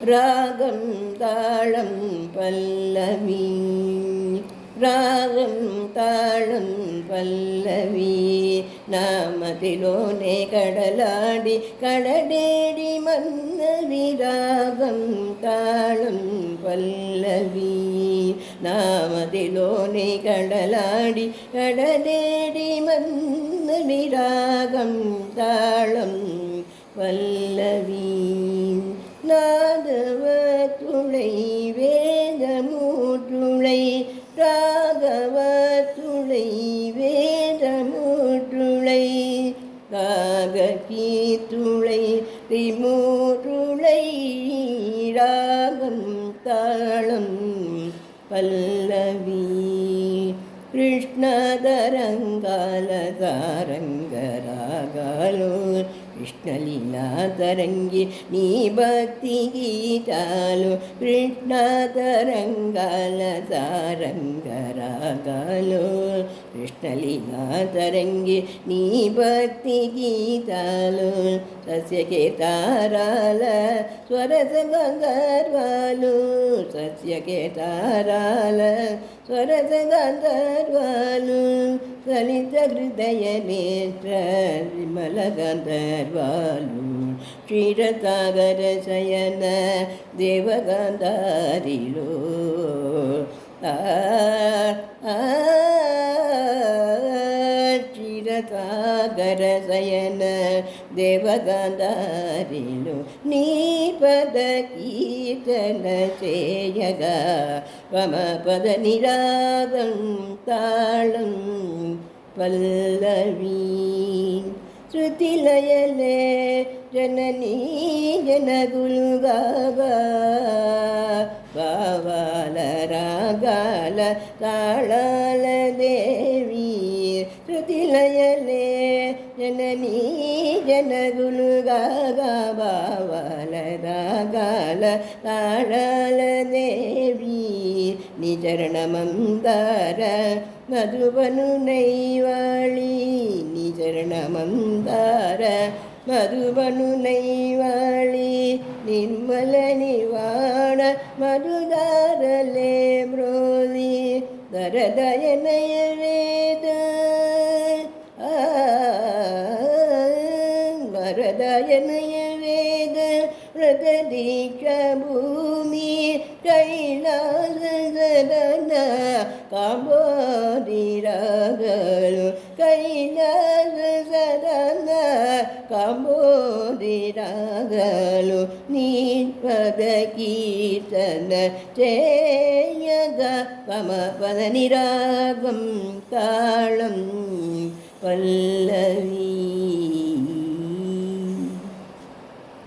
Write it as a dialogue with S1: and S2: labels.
S1: రాగం తాళం పల్లవి రాగం తాళం పల్లవి నామతిలోనే కడలాడి కడడేడి మన్నవి రాగం తాళం పల్లవి నామతిలోనే కడలాడి కడడేడి మన్నవి రాగం తాళం పల్లవి நாதவத்துளை வேதமூற்றுளை ராகவத்துளை வேதமூற்றுளை ராககீத்துளை திமூற்றுளை ராகம் தாளம் பல்லவி కృష్ణతరంగాల తారంగరాగాలు కృష్ణలీలా తరంగి నీ భక్తి గీతాలు కృష్ణతరంగాల తారంగరాగాలు కృష్ణలీలా తరంగి నీ భక్తి గీతాలు సస్యకేతారాల స్వరస గంధర్వాలు సస్యకేతారాల స్వరస గంధర్వాలు లలిత హృదయ నేత్ర విమల గంధర్వాలు క్షీరసాగర శయన దేవగంధారిలో క్షీరసాగర శయన దేవగంధారిలో నీ పద కీర్తన చేయగా పమ పద నిరాగం తాళం పల్లవి శృతిలయలే జననీ జనగులుగాగా భావాల రాగాల తాళాల దేవి శృతిలయలే జననీ జనగులుగాగా భావాల రాగాల తాళాల దేవి నిచరణమందార మధువను నైవాళి నిచరణమందార మధువను నైవాళి నిర్మల నివాణ మధుదారలే మ్రోలి దరదయనయ వేద వరదయనయ వేద వ్రతదీక్ష భూమి కైలాಸ ಸದನ ಕಾಂಬೋದಿ ರಾಗಲು ಕೈಲಾಸ ಸದನ ಕಾಂಬೋದಿ ರಾಗಲು ನೀ ಪದ ಕೀರ್ತನ చేయಗ పమ పద నిరాగం తాళం పల్లవి